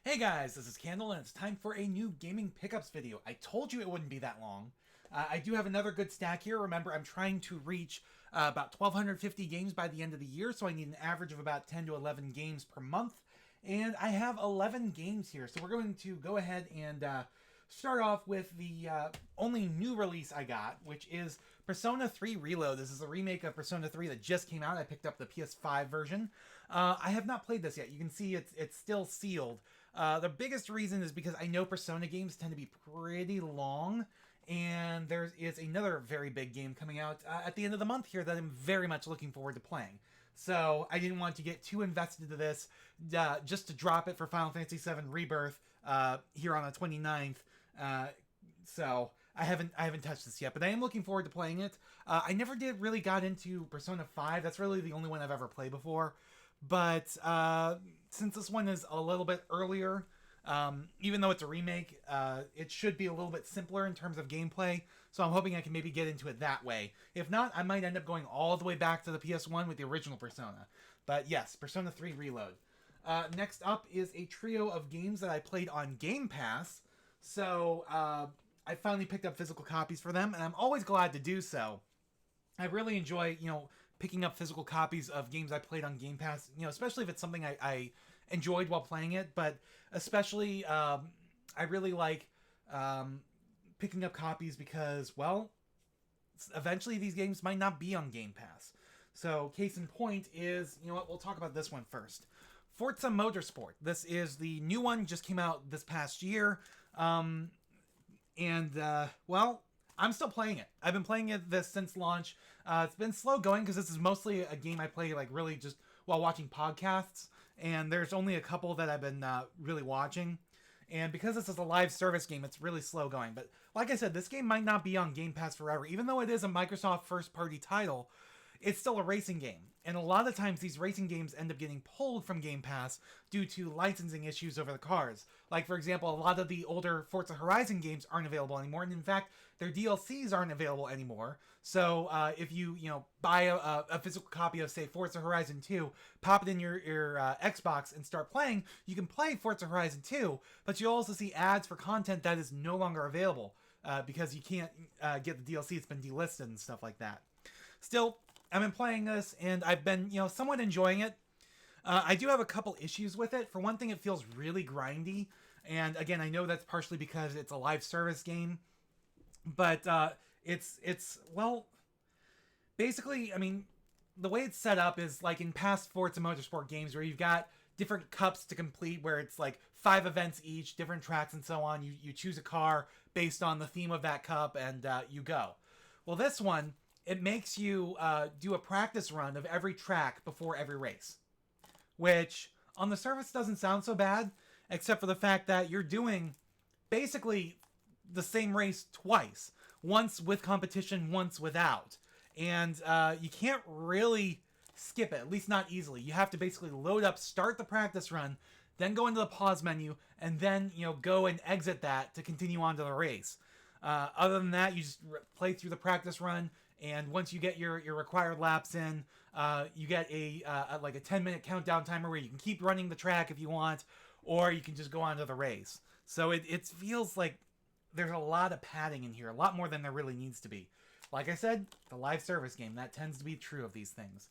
Hey guys, this is Candle, and it's time for a new gaming pickups video. I told you it wouldn't be that long. I do have another good stack here. Remember, I'm trying to reach about 1,250 games by the end of the year, so I need an average of about 10 to 11 games per month. And I have 11 games here, so we're going to go ahead and start off with the only new release I got, which is Persona 3 Reload. This is a remake of Persona 3 that just came out. I picked up the PS5 version. I have not played this yet. You can see it's still sealed. The biggest reason is because I know Persona games tend to be pretty long, and there is another very big game coming out at the end of the month here that I'm very much looking forward to playing. So I didn't want to get too invested into this just to drop it for Final Fantasy VII Rebirth here on the 29th. So I haven't touched this yet, but I am looking forward to playing it. I never did really got into Persona 5. That's really the only one I've ever played before. But since this one is a little bit earlier, even though it's a remake, it should be a little bit simpler in terms of gameplay. So I'm hoping I can maybe get into it that way. If not, I might end up going all the way back to the PS1 with the original Persona. But yes, Persona 3 Reload. Next up is a trio of games that I played on Game Pass. So I finally picked up physical copies for them, and I'm always glad to do so. I really enjoy, picking up physical copies of games I played on Game Pass, especially if it's something I enjoyed while playing it, but especially I really like picking up copies because, well, eventually these games might not be on Game Pass. So, case in point is, we'll talk about this one first. Forza Motorsport. This is the new one, just came out this past year. Well, I'm still playing it. I've been playing it this since launch. It's been slow going because this is mostly a game I play like really just while watching podcasts, and there's only a couple that I've been really watching. And because this is a live service game, it's really slow going. But like I said, this game might not be on Game Pass forever. Even though it is a Microsoft first party title, it's still a racing game. And a lot of times these racing games end up getting pulled from Game Pass due to licensing issues over the cars. Like, for example, a lot of the older Forza Horizon games aren't available anymore, and in fact, their DLCs aren't available anymore. So if you, buy a physical copy of, say, Forza Horizon 2, pop it in your Xbox and start playing, you can play Forza Horizon 2, but you'll also see ads for content that is no longer available because you can't get the DLC. It's been delisted and stuff like that. Still, I've been playing this, and I've been, somewhat enjoying it. I do have a couple issues with it. For one thing, it feels really grindy, and again, I know that's partially because it's a live service game, but it's well, basically, I mean, the way it's set up is like in past Forza Motorsport games where you've got different cups to complete, where it's like 5 events each, different tracks, and so on. You choose a car based on the theme of that cup, and you go. Well, this one, it makes you do a practice run of every track before every race, which on the surface doesn't sound so bad, except for the fact that you're doing basically the same race twice, once with competition, once without. And you can't really skip it, at least not easily. You have to basically load up, start the practice run, then go into the pause menu, and then, go and exit that to continue on to the race. Other than that, you just play through the practice run, and once you get your required laps in, you get like a 10-minute countdown timer where you can keep running the track if you want, or you can just go on to the race. So it feels like there's a lot of padding in here, a lot more than there really needs to be. Like I said, the live service game, that tends to be true of these things.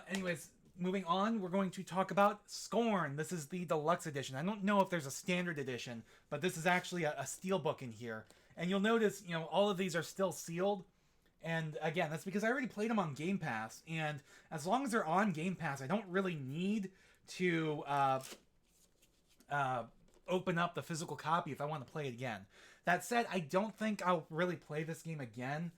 Anyways, moving on, we're going to talk about Scorn. This is the deluxe edition. I don't know if there's a standard edition, but this is actually a steelbook in here. And you'll notice, all of these are still sealed. And again, that's because I already played them on Game Pass. And as long as they're on Game Pass, I don't really need to open up the physical copy if I want to play it again. That said, I don't think I'll really play this game again.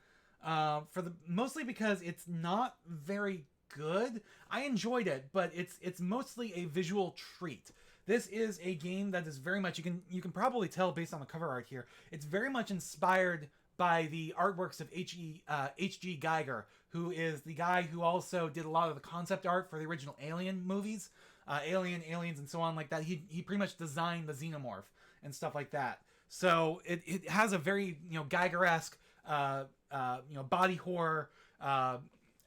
Mostly because it's not very good. I enjoyed it, but it's mostly a visual treat. This is a game that is very much, you can probably tell based on the cover art here, it's very much inspired by the artworks of H.G. Geiger, who is the guy who also did a lot of the concept art for the original Alien movies, Aliens, and so on like that. He pretty much designed the Xenomorph and stuff like that. So it has a very Geiger-esque body horror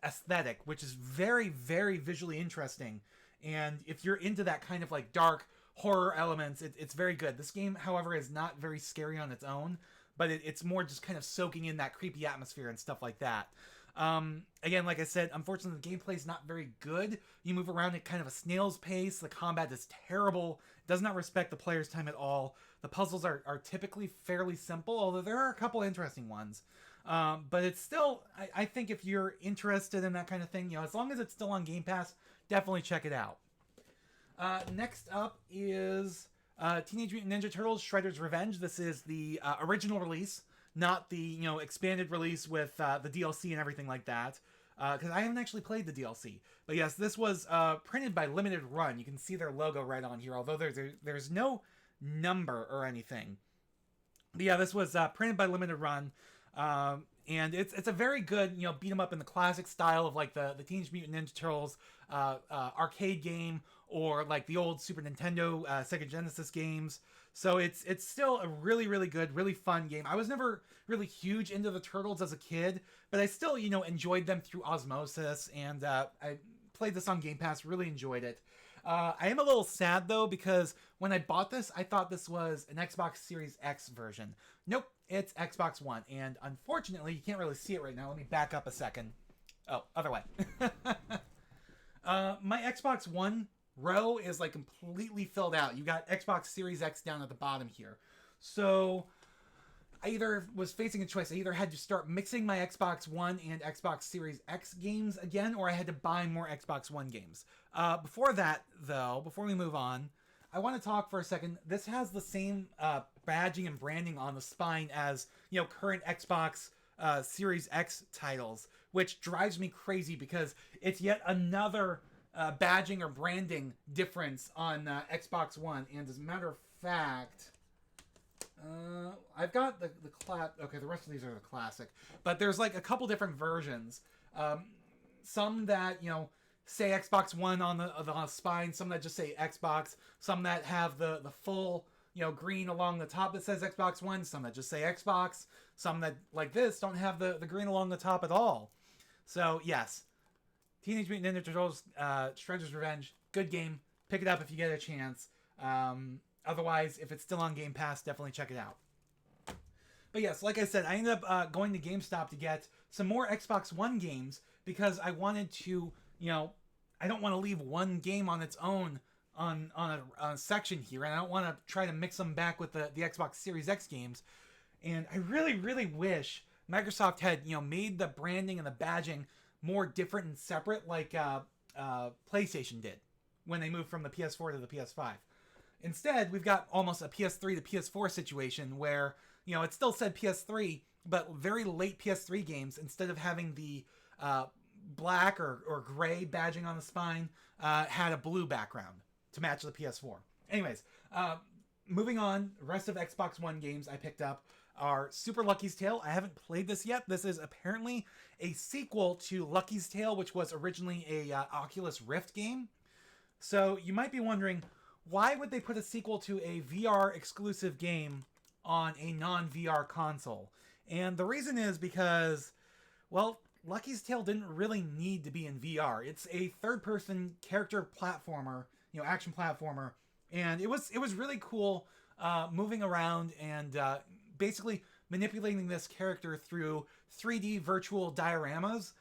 aesthetic, which is very, very visually interesting. And if you're into that kind of like dark horror elements. It's very good. This game, however, is not very scary on its own, but it's more just kind of soaking in that creepy atmosphere and stuff like that. Again, like I said, unfortunately, the gameplay is not very good. You move around at kind of a snail's pace. The combat is terrible. Does not respect the player's time at all. The puzzles are typically fairly simple, although there are a couple interesting ones. But it's still, I think if you're interested in that kind of thing, as long as it's still on Game Pass, definitely check it out. Next up is Teenage Mutant Ninja Turtles Shredder's Revenge. This is the original release, not the expanded release with the DLC and everything like that. Because I haven't actually played the DLC. But yes, this was printed by Limited Run. You can see their logo right on here, although there's no number or anything. But yeah, this was printed by Limited Run. And it's a very good, beat 'em up in the classic style of like the Teenage Mutant Ninja Turtles arcade game, or like the old Super Nintendo, Sega Genesis games. So it's still a really, really good, really fun game. I was never really huge into the Turtles as a kid, but I still, enjoyed them through osmosis, and I played this on Game Pass, really enjoyed it. I am a little sad though, because when I bought this, I thought this was an Xbox Series X version. Nope, it's Xbox One, and unfortunately, you can't really see it right now. Let me back up a second. Oh, other way. My Xbox One row is like completely filled out. You got Xbox Series X down at the bottom here. So I either was facing a choice. I either had to start mixing my Xbox One and Xbox Series X games again, or I had to buy more Xbox One games. Before that, though, before we move on, I want to talk for a second. This has the same badging and branding on the spine as, current Xbox Series X titles, which drives me crazy because it's yet another badging or branding difference on Xbox One. And as a matter of fact, I've got the okay, the rest of these are the classic, but there's like a couple different versions. Some that say Xbox One on the spine, some that just say Xbox, some that have the full green along the top that says Xbox One, some that just say Xbox, some that like this don't have the green along the top at all. So yes, Teenage Mutant Ninja Turtles Shredder's Revenge, good game. Pick it up if you get a chance. Otherwise, if it's still on Game Pass, definitely check it out. But yes, like I said, I ended up going to GameStop to get some more Xbox One games because I wanted to, I don't want to leave one game on its own on a section here, and I don't want to try to mix them back with the Xbox Series X games. And I really, really wish Microsoft had, made the branding and the badging more different and separate like PlayStation did when they moved from the PS4 to the PS5. Instead, we've got almost a PS3 to PS4 situation where, it still said PS3, but very late PS3 games, instead of having the black or gray badging on the spine, had a blue background to match the PS4. Anyways, moving on, the rest of Xbox One games I picked up are Super Lucky's Tale. I haven't played this yet. This is apparently a sequel to Lucky's Tale, which was originally a Oculus Rift game. So you might be wondering, why would they put a sequel to a VR exclusive game on a non-VR console? And the reason is because, well, Lucky's Tale didn't really need to be in VR. It's a third-person character platformer, action platformer, and it was really cool moving around and basically manipulating this character through 3D virtual dioramas,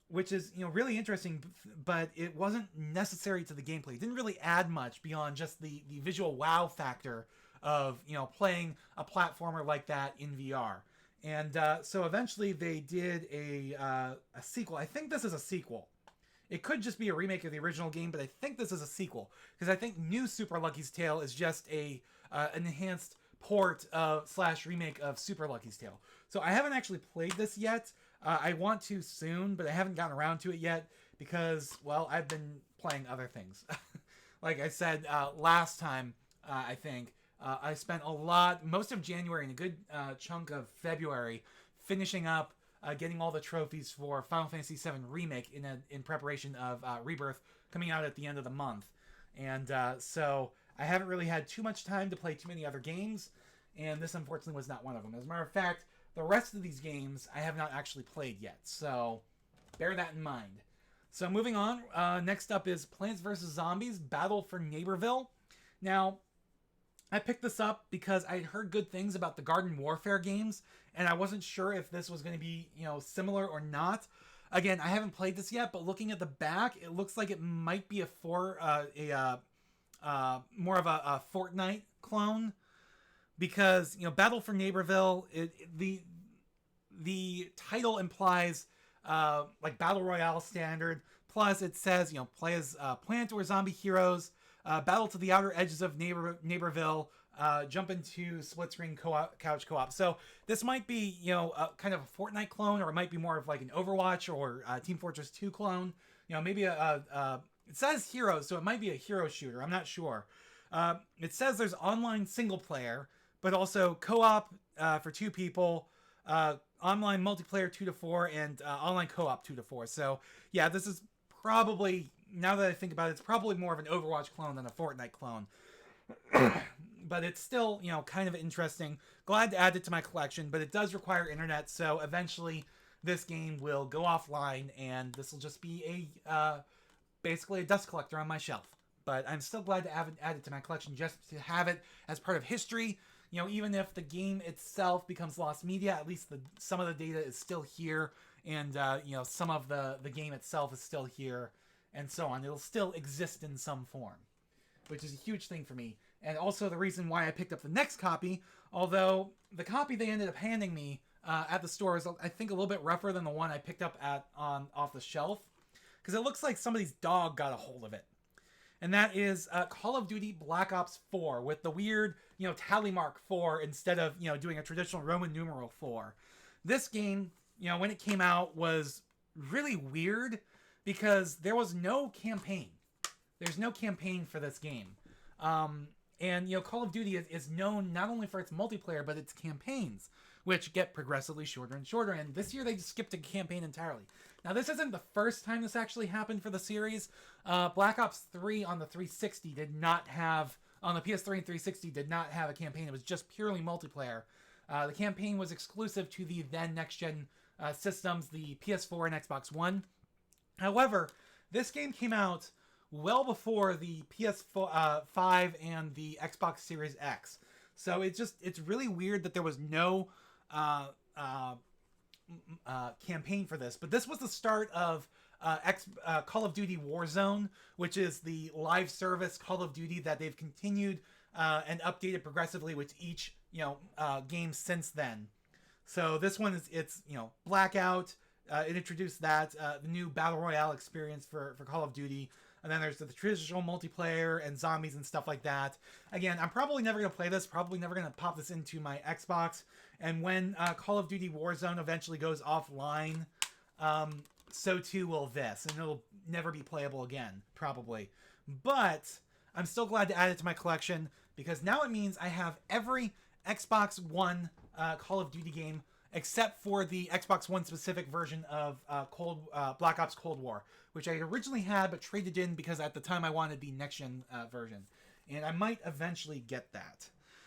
which is really interesting, but it wasn't necessary to the gameplay. It didn't really add much beyond just the visual wow factor of playing a platformer like that in VR. And so eventually they did a sequel. I think this is a sequel. It could just be a remake of the original game, but I think this is a sequel because I think New Super Lucky's Tale is just an enhanced port / remake of Super Lucky's Tale. So I haven't actually played this yet. I want to soon, but I haven't gotten around to it yet because, well, I've been playing other things. Like I said last time, I think, I spent most of January and a good chunk of February finishing up getting all the trophies for Final Fantasy VII Remake in preparation of Rebirth coming out at the end of the month. And so I haven't really had too much time to play too many other games, and this unfortunately was not one of them. As a matter of fact, the rest of these games I have not actually played yet, so bear that in mind. So moving on, next up is Plants vs. Zombies Battle for Neighborville. Now, I picked this up because I had heard good things about the Garden Warfare games, and I wasn't sure if this was going to be, similar or not. Again, I haven't played this yet, but looking at the back, it looks like it might be more of a Fortnite clone, because Battle for Neighborville, the title implies like battle royale standard. Plus, it says play as plant or zombie heroes, battle to the outer edges of Neighborville, jump into split screen couch co-op. So this might be kind of a Fortnite clone, or it might be more of like an Overwatch or Team Fortress 2 clone. Maybe it says heroes, so it might be a hero shooter. I'm not sure. It says there's online single player, but also co-op for 2 people, online multiplayer 2 to 4, and online co-op 2 to 4. So yeah, this is probably, now that I think about it, it's probably more of an Overwatch clone than a Fortnite clone. But it's still, kind of interesting. Glad to add it to my collection, but it does require internet, so eventually this game will go offline, and this will just be basically a dust collector on my shelf. But I'm still glad to add it to my collection, just to have it as part of history. Even if the game itself becomes lost media, at least some of the data is still here, and some of the game itself is still here, and so on. It'll still exist in some form, which is a huge thing for me. And also the reason why I picked up the next copy, although the copy they ended up handing me at the store is, I think, a little bit rougher than the one I picked up off the shelf, because it looks like somebody's dog got a hold of it. And that is Call of Duty Black Ops 4 with the weird, tally mark 4 instead of, doing a traditional Roman numeral 4. This game, when it came out, was really weird because there was no campaign. There's no campaign for this game. And Call of Duty is known not only for its multiplayer, but its campaigns, which get progressively shorter and shorter. And this year they just skipped a campaign entirely. Now, this isn't the first time this actually happened for the series. Black Ops 3 on the 360 did not have, on the PS3 and 360 did not have a campaign. It was just purely multiplayer. The campaign was exclusive to the then next-gen systems, the PS4 and Xbox One. However, this game came out well before the PS5 and the Xbox Series X. So it's really weird that there was no campaign for this. But this was the start of Call of Duty Warzone, which is the live service Call of Duty that they've continued and updated progressively with each game since then. So this one it's Blackout. It introduced that the new Battle Royale experience for Call of Duty. And then there's the traditional multiplayer and zombies and stuff like that. Again, I'm probably never going to play this. Probably never going to pop this into my Xbox. And when Call of Duty Warzone eventually goes offline, so too will this. And it'll never be playable again, probably. But I'm still glad to add it to my collection, because now it means I have every Xbox One Call of Duty game except for the Xbox One specific version of Black Ops Cold War, which I originally had but traded in because at the time I wanted the next-gen version. And I might eventually get that.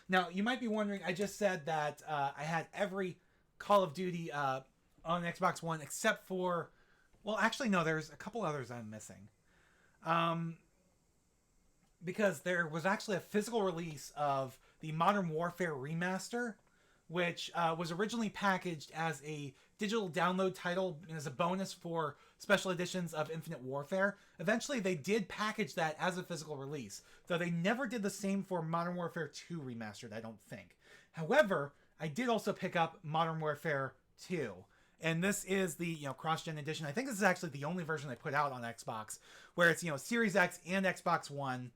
Now, you might be wondering, I just said that I had every Call of Duty on Xbox One except for... Well, actually, no, there's a couple others I'm missing. Because there was actually a physical release of the Modern Warfare Remaster, which was originally packaged as a digital download title and as a bonus for special editions of Infinite Warfare. Eventually, they did package that as a physical release, though they never did the same for Modern Warfare 2 Remastered, I don't think. However, I did also pick up Modern Warfare 2, and this is the cross-gen edition. I think this is actually the only version they put out on Xbox, where it's Series X and Xbox One,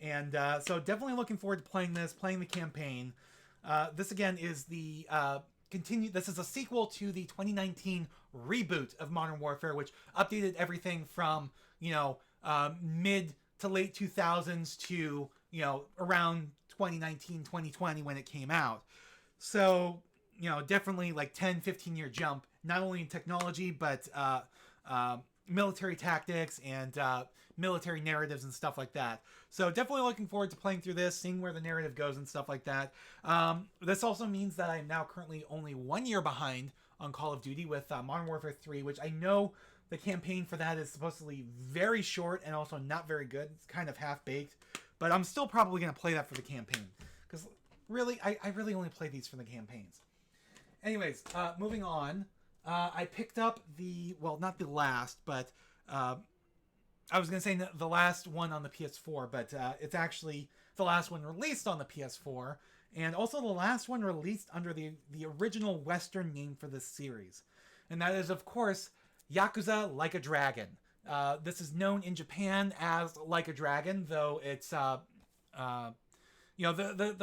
and so definitely looking forward to playing the campaign. This again is the this is a sequel to the 2019 reboot of Modern Warfare, which updated everything from mid to late 2000s to around 2019 2020 when it came out. So definitely like 10-15 year jump, not only in technology but military tactics and military narratives and stuff like that. So definitely looking forward to playing through this, seeing where the narrative goes and stuff like that. This also means that I'm now currently only 1 year behind on Call of Duty with Modern Warfare 3, which I know the campaign for that is supposedly very short and also not very good. It's kind of half-baked. But I'm still probably going to play that for the campaign. Because really, I really only play these for the campaigns. Anyways, moving on. I picked up well, not the last, but I was going to say the last one on the PS4, but it's actually the last one released on the PS4, and also the last one released under the original Western name for this series. And that is, of course, Yakuza Like a Dragon. This is known in Japan as Like a Dragon, though it's, the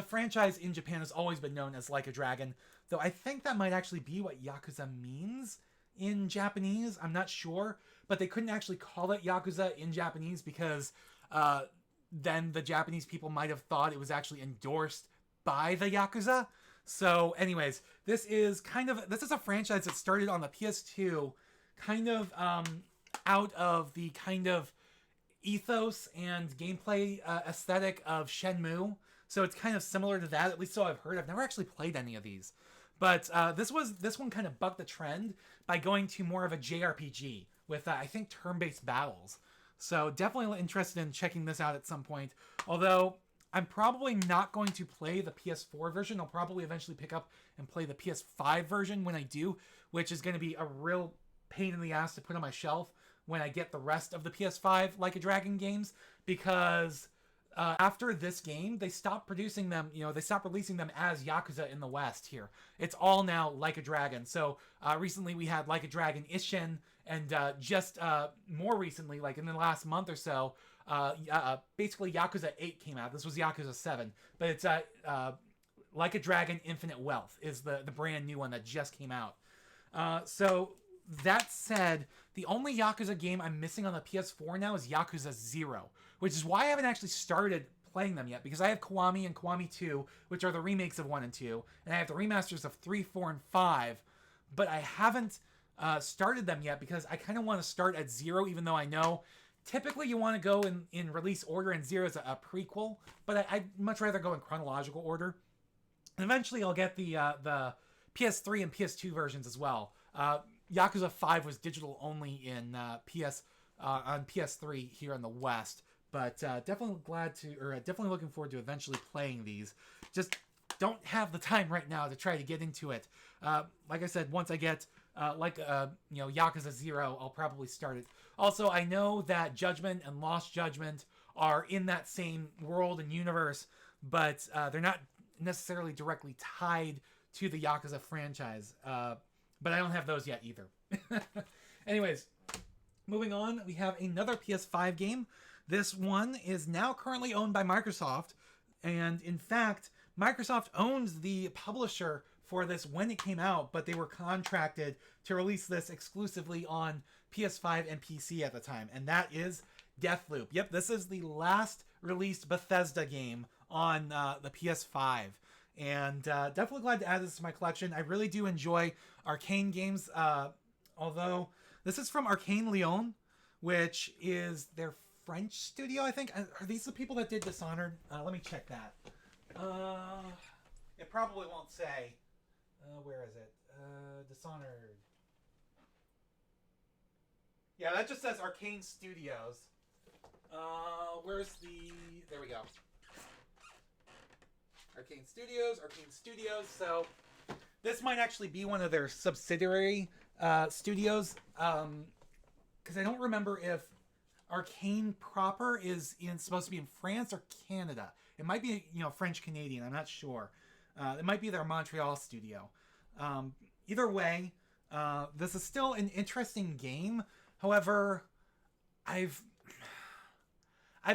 franchise in Japan has always been known as Like a Dragon, though I think that might actually be what Yakuza means in Japanese. I'm not sure, but they couldn't actually call it Yakuza in Japanese because then the Japanese people might have thought it was actually endorsed by the Yakuza. So anyways, this is a franchise that started on the PS2, kind of out of the kind of ethos and gameplay aesthetic of Shenmue. So it's kind of similar to that, at least so I've heard. I've never actually played any of these. But this one kind of bucked the trend by going to more of a JRPG with, I think, turn-based battles. So definitely interested in checking this out at some point. Although I'm probably not going to play the PS4 version. I'll probably eventually pick up and play the PS5 version when I do, which is going to be a real pain in the ass to put on my shelf when I get the rest of the PS5 Like a Dragon games, because after this game, they stopped producing them, they stopped releasing them as Yakuza in the West here. It's all now Like a Dragon. So recently we had Like a Dragon Ishin, and just more recently, like in the last month or so, basically Yakuza 8 came out. This was Yakuza 7, but it's Like a Dragon Infinite Wealth is the brand new one that just came out. So that said, the only Yakuza game I'm missing on the PS4 now is Yakuza 0, which is why I haven't actually started playing them yet, because I have Kiwami and Kiwami 2, which are the remakes of 1 and 2, and I have the remasters of 3, 4, and 5, but I haven't started them yet because I kind of want to start at 0, even though I know typically you want to go in release order, and 0 is a prequel, but I'd much rather go in chronological order. And eventually I'll get the PS3 and PS2 versions as well. Yakuza 5 was digital only in on PS3 here in the West, but definitely definitely looking forward to eventually playing these. Just don't have the time right now to try to get into it. Like I said, once I get Yakuza 0, I'll probably start it. Also, I know that Judgment and Lost Judgment are in that same world and universe, but they're not necessarily directly tied to the Yakuza franchise. But I don't have those yet either. Anyways, moving on, we have another PS5 game. This one is now currently owned by Microsoft. And in fact, Microsoft owns the publisher for this when it came out, but they were contracted to release this exclusively on PS5 and PC at the time. And that is Deathloop. Yep, this is the last released Bethesda game on the PS5. And definitely glad to add this to my collection. I really do enjoy Arcane games, although this is from Arcane Lyon, which is their French studio, I think. Are these the people that did Dishonored? Let me check that. It probably won't say. Where is it? Dishonored. Yeah, that just says Arcane Studios. Where's the... There we go. Arcane Studios. So this might actually be one of their subsidiary studios, because I don't remember if Arcane proper is supposed to be in France or Canada. It might be French Canadian. I'm not sure. It might be their Montreal studio. Either way, this is still an interesting game. However, I've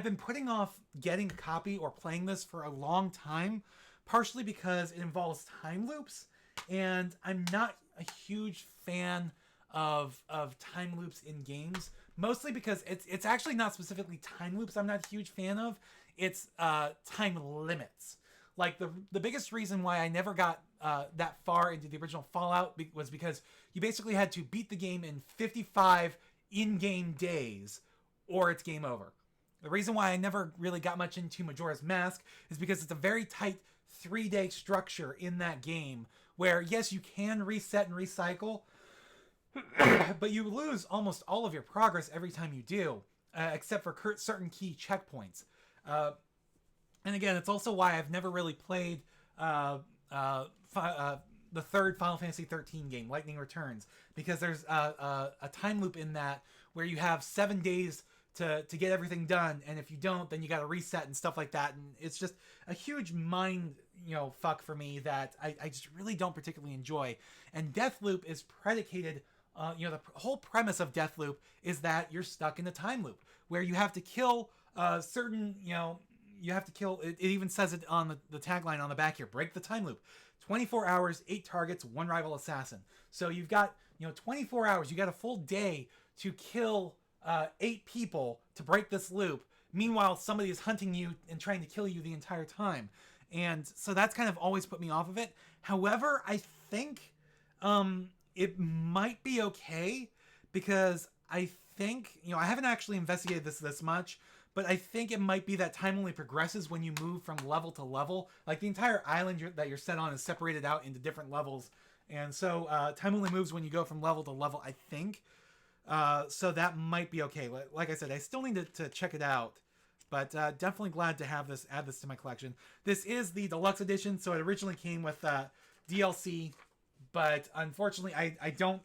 been putting off getting a copy or playing this for a long time, partially because it involves time loops, and I'm not a huge fan of time loops in games, mostly because it's actually not specifically time loops I'm not a huge fan of, it's time limits. Like, the biggest reason why I never got that far into the original Fallout was because you basically had to beat the game in 55 in-game days, or it's game over. The reason why I never really got much into Majora's Mask is because it's a very tight 3-day structure in that game where, yes, you can reset and recycle, but you lose almost all of your progress every time you do, except for certain key checkpoints. And again, it's also why I've never really played uh, uh, fi- uh, the third Final Fantasy 13 game, Lightning Returns, because there's a time loop in that where you have 7 days to get everything done, and if you don't, then you got to reset and stuff like that, and it's just a huge mind fuck for me that I just really don't particularly enjoy. And Deathloop is predicated. The whole premise of Deathloop is that you're stuck in a time loop where you have to kill certain, you have to kill. It even says it on the tagline on the back here: break the time loop. 24 hours, 8 targets, 1 rival assassin. So you've got 24 hours. You got a full day to kill 8 people to break this loop. Meanwhile, somebody is hunting you and trying to kill you the entire time. And so that's kind of always put me off of it. However, I think it might be okay because I think, I haven't actually investigated this much, but I think it might be that time only progresses when you move from level to level. Like the entire island that you're set on is separated out into different levels. And so time only moves when you go from level to level, I think. So that might be okay. Like I said, I still need to check it out. But definitely glad to add this to my collection. This is the deluxe edition, so it originally came with DLC, but unfortunately I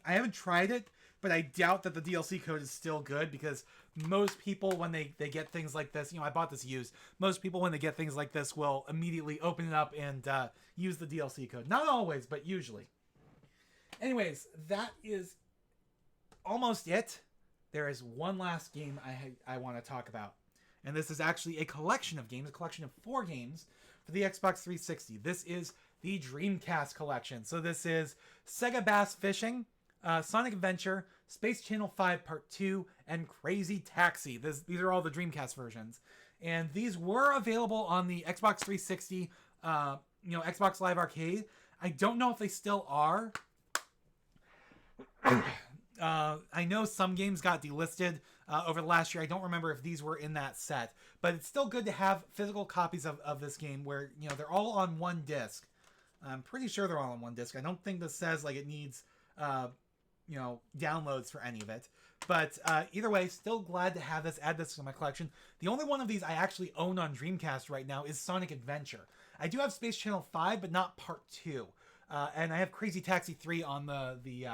haven't tried it, but I doubt that the DLC code is still good because most people when they get things like this, I bought this used. Most people when they get things like this will immediately open it up and use the DLC code. Not always, but usually. Anyways, that is almost it. There is one last game I want to talk about. And this is actually a collection of games, a collection of 4 games for the Xbox 360. This is the Dreamcast collection. So this is Sega Bass Fishing, Sonic Adventure, Space Channel 5 Part 2, and Crazy Taxi. These are all the Dreamcast versions. And these were available on the Xbox 360, Xbox Live Arcade. I don't know if they still are. I know some games got delisted over the last year. I don't remember if these were in that set, but it's still good to have physical copies of this game where they're all on one disc. I'm pretty sure they're all on one disc. I don't think this says like it needs downloads for any of it, but either way, still glad to add this to my collection. The only one of these I actually own on Dreamcast right now is Sonic Adventure. I do have Space Channel 5, but not Part 2, and I have Crazy Taxi 3 on the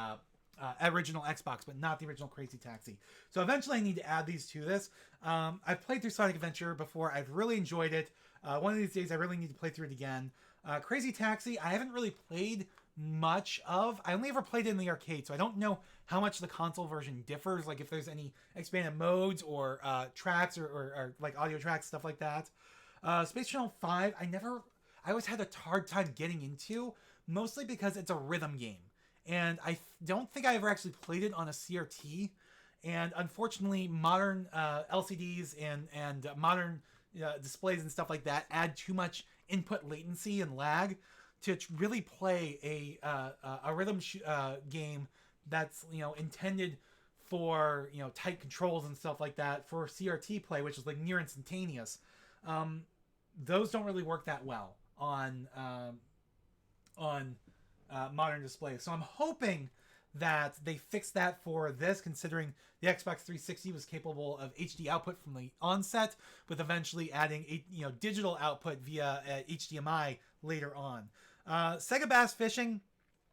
original Xbox, but not the original Crazy Taxi. So eventually I need to add these to this. I've played through Sonic Adventure before. I've really enjoyed it. One of these days I really need to play through it again. Crazy Taxi, I haven't really played much of. I only ever played it in the arcade, so I don't know how much the console version differs, like if there's any expanded modes or tracks or like audio tracks, stuff like that. Space Channel 5, I always had a hard time getting into, mostly because it's a rhythm game. And I don't think I ever actually played it on a CRT. And unfortunately, modern LCDs and modern displays and stuff like that add too much input latency and lag to really play a rhythm game that's intended for tight controls and stuff like that for CRT play, which is like near instantaneous. Those don't really work that well on modern displays. So I'm hoping that they fix that for this, considering the Xbox 360 was capable of HD output from the onset, with eventually adding digital output via HDMI later on. Sega Bass Fishing,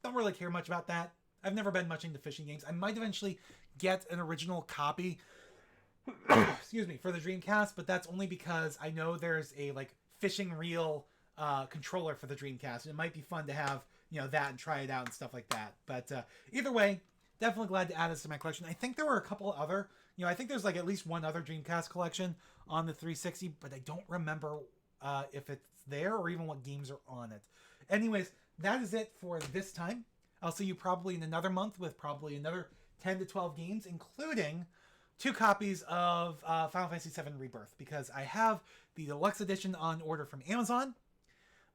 don't really care much about that. I've never been much into fishing games. I might eventually get an original copy excuse me, for the Dreamcast, but that's only because I know there's a like fishing reel controller for the Dreamcast. It might be fun to have that and try it out and stuff like that. But either way, definitely glad to add this to my collection. I think there were a couple other, I think there's like at least one other Dreamcast collection on the 360, but I don't remember if it's there or even what games are on it. Anyways, that is it for this time. I'll see you probably in another month with probably another 10 to 12 games, including 2 copies of Final Fantasy VII Rebirth, because I have the deluxe edition on order from Amazon.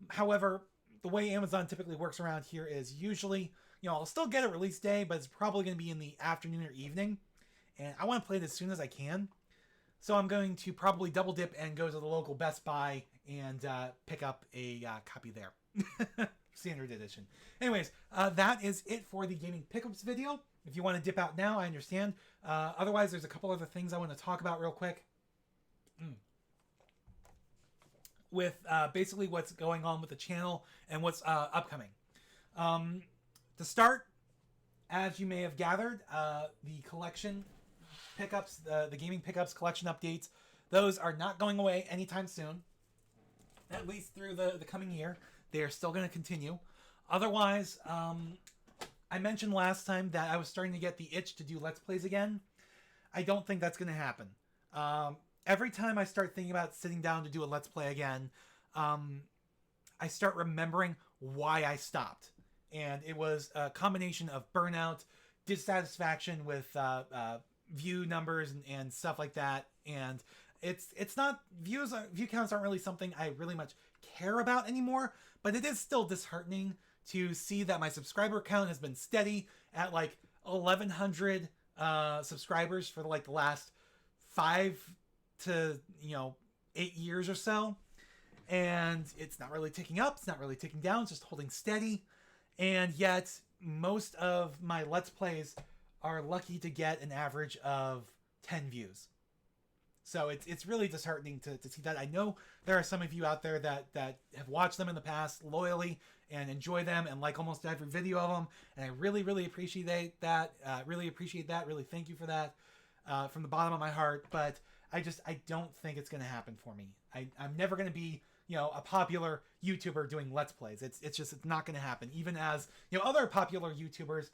However, the way Amazon typically works around here is usually, I'll still get a release day, but it's probably going to be in the afternoon or evening. And I want to play it as soon as I can. So I'm going to probably double dip and go to the local Best Buy and pick up a copy there. Standard edition. Anyways, that is it for the gaming pickups video. If you want to dip out now, I understand. Otherwise, there's a couple other things I want to talk about real quick. with basically what's going on with the channel and what's upcoming. To start, as you may have gathered, the collection pickups, the gaming pickups collection updates, those are not going away anytime soon, at least through the coming year. They are still going to continue. Otherwise, I mentioned last time that I was starting to get the itch to do Let's Plays again. I don't think that's going to happen. Every time I start thinking about sitting down to do a Let's Play again, I start remembering why I stopped. And it was a combination of burnout, dissatisfaction with view numbers and stuff like that. And it's not, view counts aren't really something I really much care about anymore, but it is still disheartening to see that my subscriber count has been steady at like 1,100 subscribers for like the last 5 to 8 years or so, and it's not really ticking up, it's not really ticking down, it's just holding steady. And yet most of my Let's Plays are lucky to get an average of 10 views. So it's really disheartening to see that. I know there are some of you out there that have watched them in the past loyally and enjoy them and like almost every video of them, and I really, really appreciate that. Really thank you for that from the bottom of my heart. But I don't think it's going to happen for me. I'm never going to be a popular YouTuber doing Let's Plays. It's not going to happen. Even as other popular YouTubers,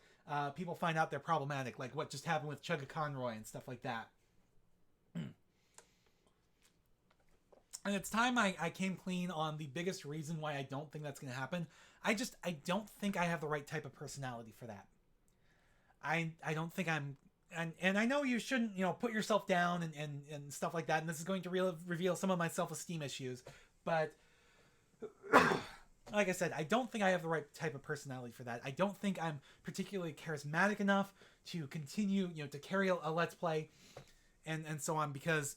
people find out they're problematic, like what just happened with Chugga Conroy and stuff like that. And it's time I came clean on the biggest reason why I don't think that's going to happen. I don't think I have the right type of personality for that. I don't think I'm... And I know you shouldn't, put yourself down and stuff like that. And this is going to reveal some of my self-esteem issues. But like I said, I don't think I have the right type of personality for that. I don't think I'm particularly charismatic enough to continue, to carry a Let's Play and so on. Because,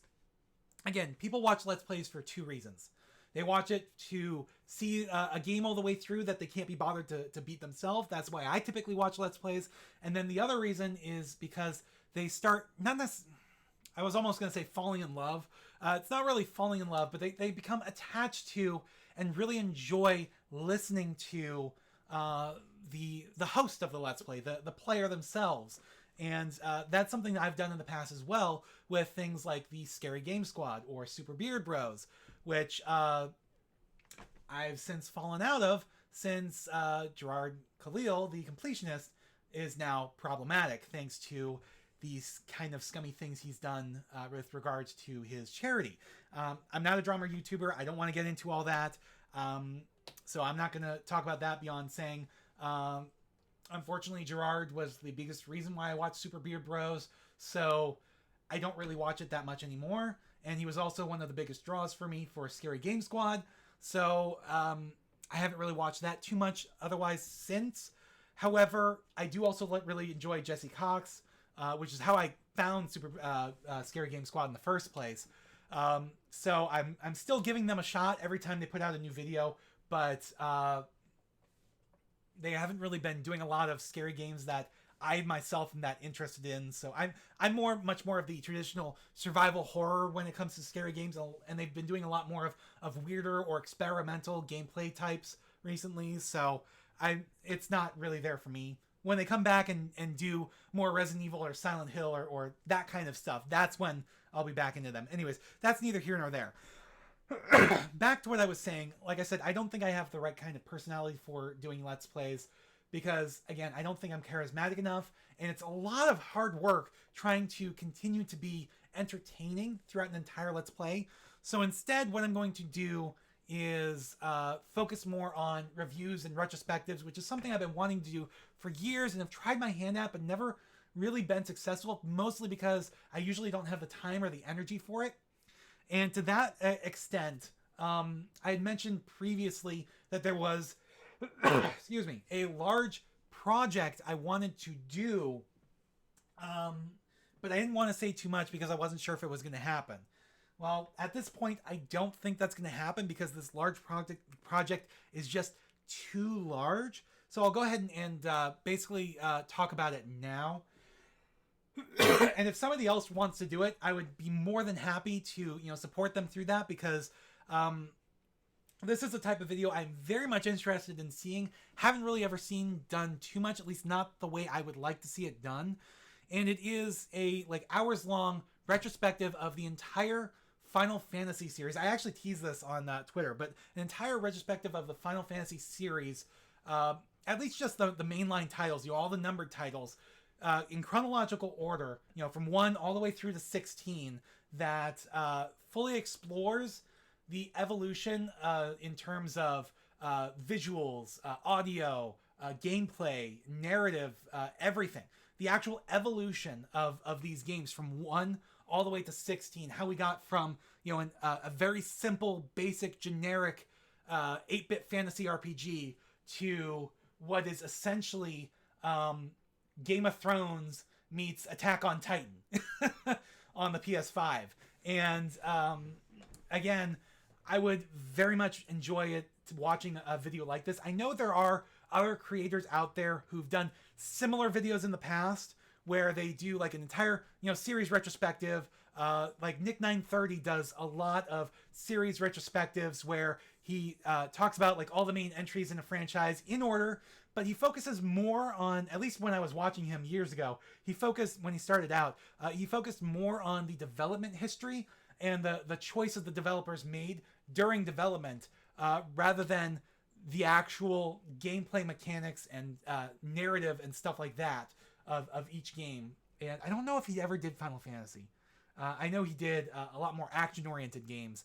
again, people watch Let's Plays for 2 reasons. They watch it to see a game all the way through that they can't be bothered to beat themselves. That's why I typically watch Let's Plays. And then the other reason is because they start, I was almost going to say falling in love. It's not really falling in love, but they become attached to and really enjoy listening to the host of the Let's Play, the player themselves. And that's something that I've done in the past as well with things like the Scary Game Squad or Super Beard Bros, which I've since fallen out of since Gerard Khalil, the completionist, is now problematic thanks to these kind of scummy things he's done with regards to his charity. I'm not a drama YouTuber. I don't want to get into all that. So I'm not going to talk about that beyond saying, unfortunately, Gerard was the biggest reason why I watched Super Beard Bros. So I don't really watch it that much anymore. And he was also one of the biggest draws for me for Scary Game Squad. So I haven't really watched that too much otherwise since. However, I do also really enjoy Jesse Cox, which is how I found Scary Game Squad in the first place. So I'm still giving them a shot every time they put out a new video, but they haven't really been doing a lot of scary games that I myself am that interested in. So I'm much more of the traditional survival horror when it comes to scary games, and they've been doing a lot more of weirder or experimental gameplay types recently. So it's not really there for me. When they come back and do more Resident Evil or Silent Hill or that kind of stuff, that's when I'll be back into them. Anyways, that's neither here nor there. Back to what I was saying. Like I said, I don't think I have the right kind of personality for doing Let's Plays because, again, I don't think I'm charismatic enough, and it's a lot of hard work trying to continue to be entertaining throughout an entire Let's Play. So instead, what I'm going to do is focus more on reviews and retrospectives, which is something I've been wanting to do for years and have tried my hand at, but never really been successful, mostly because I usually don't have the time or the energy for it. And to that extent, I had mentioned previously that there was, excuse me, a large project I wanted to do, but I didn't want to say too much because I wasn't sure if it was going to happen. Well, at this point, I don't think that's going to happen because this large project is just too large. So I'll go ahead and basically talk about it now. And if somebody else wants to do it, I would be more than happy to support them through that because this is the type of video I'm very much interested in seeing. Haven't really ever seen done too much, at least not the way I would like to see it done. And it is a like hours long retrospective of the entire Final Fantasy series. I actually teased this on Twitter, but an entire retrospective of the Final Fantasy series, at least just the mainline titles, all the numbered titles, in chronological order, from 1 all the way through to 16, that fully explores the evolution in terms of visuals, audio, gameplay, narrative, everything. The actual evolution of these games from 1 all the way to 16, how we got from a very simple, basic, generic 8-bit fantasy RPG to what is essentially Game of Thrones meets Attack on Titan on the PS5. And again, I would very much enjoy it watching a video like this. I know there are other creators out there who've done similar videos in the past where they do like an entire series retrospective. Like Nick 930 does a lot of series retrospectives where he talks about like all the main entries in a franchise in order, but he focuses more on, at least when I was watching him years ago, when he started out, he focused more on the development history and the choices the developers made during development, rather than the actual gameplay mechanics and narrative and stuff like that of each game. And I don't know if he ever did Final Fantasy. I know he did a lot more action-oriented games.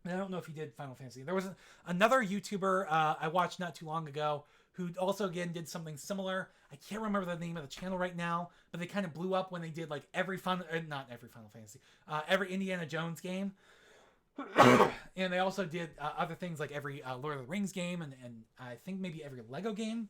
I don't know if he did Final Fantasy. There was another YouTuber I watched not too long ago who also, again, did something similar. I can't remember the name of the channel right now, but they kind of blew up when they did like every Final Fantasy, every Indiana Jones game. And they also did other things like every Lord of the Rings game, and I think maybe every Lego game,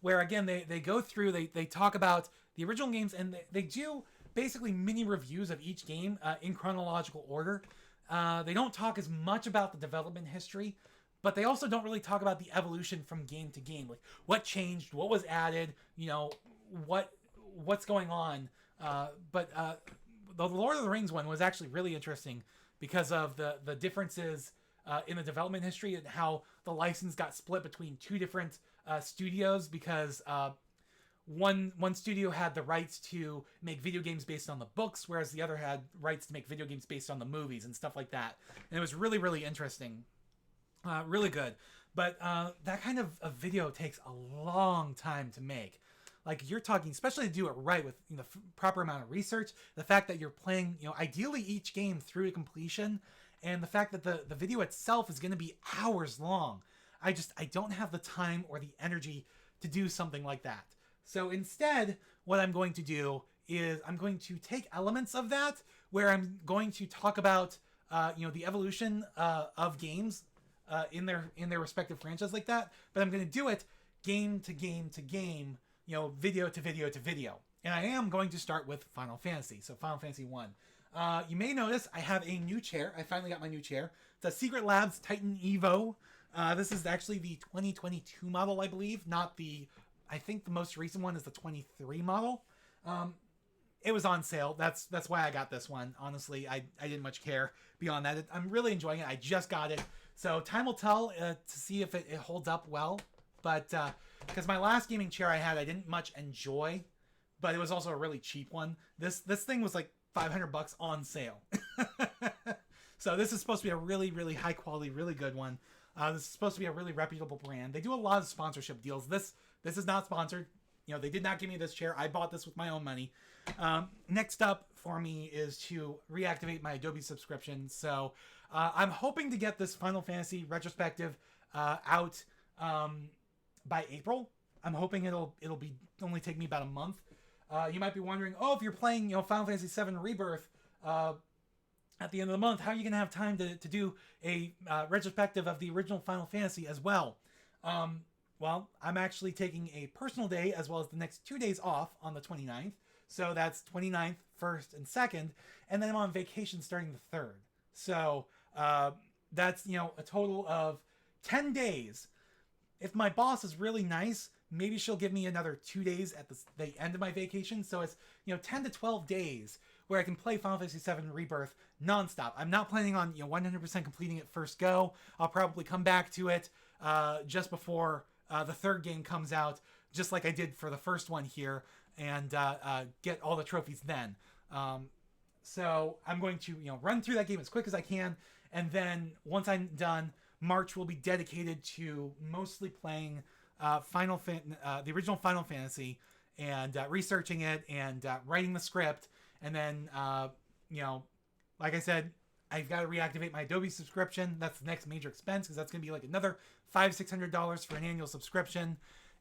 where again they go through, they talk about the original games, and they do basically mini reviews of each game in chronological order. They don't talk as much about the development history, but they also don't really talk about the evolution from game to game, like what changed, what was added, what's going on. But the Lord of the Rings one was actually really interesting because of the differences in the development history and how the license got split between 2 different studios, because one studio had the rights to make video games based on the books, whereas the other had rights to make video games based on the movies and stuff like that. And it was really, really interesting. Really good. But that kind of a video takes a long time to make. Like, you're talking, especially to do it right with the proper amount of research, the fact that you're playing, ideally each game through to completion, and the fact that the video itself is going to be hours long. I don't have the time or the energy to do something like that. So instead, what I'm going to do is I'm going to take elements of that, where I'm going to talk about, the evolution of games in their respective franchises like that. But I'm going to do it game to game to game, video to video to video. And I am going to start with Final Fantasy. So Final Fantasy 1. You may notice I have a new chair. I finally got my new chair. It's a Secret Labs Titan Evo. This is actually the 2022 model, I believe, not I think the most recent one is the 23 model. It was on sale. That's why I got this one. Honestly, I didn't much care beyond that. I'm really enjoying it. I just got it. So time will tell to see if it holds up well. But because my last gaming chair I had, I didn't much enjoy, but it was also a really cheap one. This thing was like $500 on sale. So this is supposed to be a really, really high quality, really good one. This is supposed to be a really reputable brand. They do a lot of sponsorship deals. This is not sponsored. They did not give me this chair. I bought this with my own money. Next up for me is to reactivate my Adobe subscription. So I'm hoping to get this Final Fantasy retrospective out by April. I'm hoping it'll be only take me about a month. You might be wondering, if you're playing Final Fantasy VII Rebirth at the end of the month, how are you gonna have time to do a retrospective of the original Final Fantasy as well? Well, I'm actually taking a personal day as well as the next 2 days off on the 29th. So that's 29th, 1st, and 2nd. And then I'm on vacation starting the 3rd. So that's, a total of 10 days. If my boss is really nice, maybe she'll give me another 2 days at the end of my vacation. So it's, 10 to 12 days where I can play Final Fantasy VII Rebirth nonstop. I'm not planning on 100% completing it first go. I'll probably come back to it just before the third game comes out, just like I did for the first one here, and get all the trophies then. So I'm going to run through that game as quick as I can, and then once I'm done, March will be dedicated to mostly playing the original Final Fantasy and researching it and writing the script. And then, like I said, I've got to reactivate my Adobe subscription. That's the next major expense because that's going to be like another $500-$600 for an annual subscription.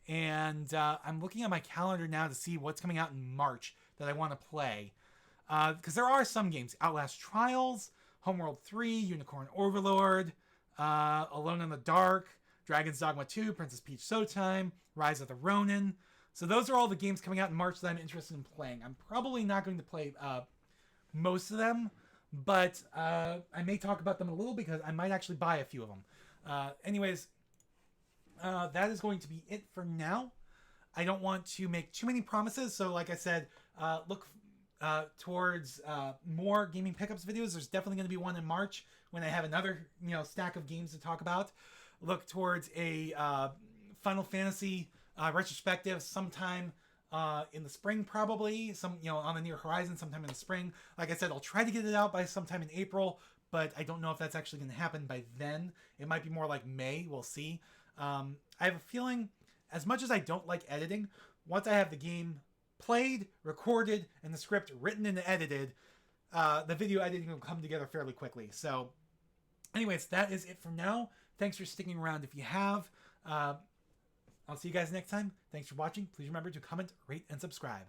And I'm looking at my calendar now to see what's coming out in March that I want to play. Because there are some games: Outlast Trials, Homeworld 3, Unicorn Overlord, Alone in the Dark, Dragon's Dogma 2, Princess Peach Showtime, Rise of the Ronin. So those are all the games coming out in March that I'm interested in playing. I'm probably not going to play most of them, but I may talk about them a little because I might actually buy a few of them. Anyways, that is going to be it for now. I don't want to make too many promises, so like I said, look towards more gaming pickups videos. There's definitely going to be one in March when I have another stack of games to talk about. Look towards a Final Fantasy retrospective sometime in the spring, probably on the near horizon, sometime in the spring. Like I said, I'll try to get it out by sometime in April, but I don't know if that's actually going to happen by then. It might be more like May. We'll see. I have a feeling, as much as I don't like editing, once I have the game played, recorded, and the script written and edited, the video editing will come together fairly quickly. So anyways, that is it for now. Thanks for sticking around if you have. I'll see you guys next time. Thanks for watching. Please remember to comment, rate, and subscribe.